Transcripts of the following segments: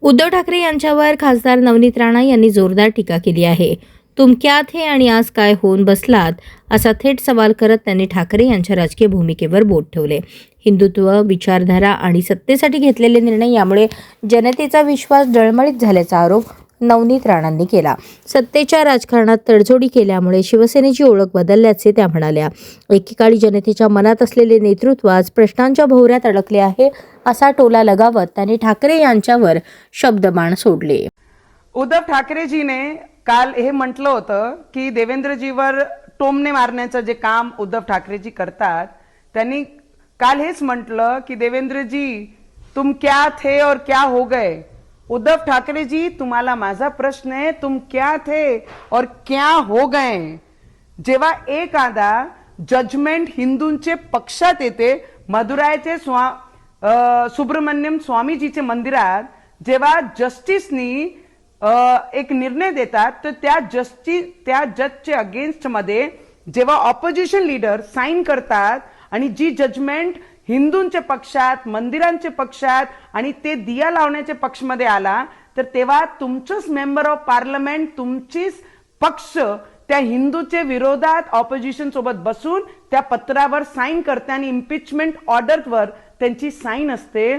उद्धव ठाकरे यांच्यावर खासदार नवनीत राणा यांनी जोरदार टीका केली आहे. तुम क्या थे आणि आज काय होऊन बसलात, असा थेट सवाल करत त्यांनी ठाकरे यांच्या राजकीय भूमिकेवर बोट ठेवले. हिंदुत्व, विचारधारा आणि सत्तेसाठी घेतलेले निर्णय यामुळे जनतेचा विश्वास डळमळीत झाल्याचा आरोप नवनीत राणांनी केला. सत्तेच्या राजकारणात तडजोडी केल्यामुळे शिवसेनेची ओळख बदलल्याचे त्या म्हणाल्या. एकेकाळी जनतेच्या मनात असलेले नेतृत्व आज प्रश्नांच्या भोवऱ्यात अडकले आहे, असा टोला लगावत त्यांनी ठाकरे यांच्यावर शब्दबाण सोडले. उद्धव ठाकरेजीने काल हे म्हटलं होतं की देवेंद्रजीवर टोमणे मारण्याचं जे काम उद्धव ठाकरेजी करतात, त्यांनी काल हेच म्हटलं की देवेंद्रजी तुम क्या थे और क्या हो गए. उद्धव ठाकरे जी, तुम्हाला माझा प्रश्न आहे, तुम क्या थे और क्या हो गए. जेव्हा एखादा जजमेंट हिंदूंचे पक्षात येते, मदुराईचे सुब्रमण्यम स्वामीजीचे मंदिरात जेव्हा जस्टिसनी एक निर्णय देतात, तर त्या जजचे अगेन्स्ट मध्ये जेव्हा ऑपोजिशन लीडर साईन करतात आणि जी जजमेंट हिंदूंच्या पक्षात, मंदिरांच्या पक्षात आणि ते दिया लावण्याच्या पक्षमध्ये आला, तर तेव्हा तुमचंच मेंबर ऑफ पार्लमेंट, तुमचीच पक्ष त्या हिंदूच्या विरोधात ऑपोजिशन सोबत बसून त्या पत्रावर साईन करते आणि इम्पिचमेंट ऑर्डरवर त्यांची साईन असते.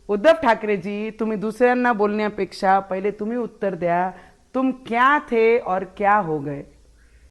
उद्धव ठाकरेजी, तुम्ही दुसऱ्यांना बोलण्यापेक्षा पहिले तुम्ही उत्तर द्या, तुम क्या थे और क्या हो गए.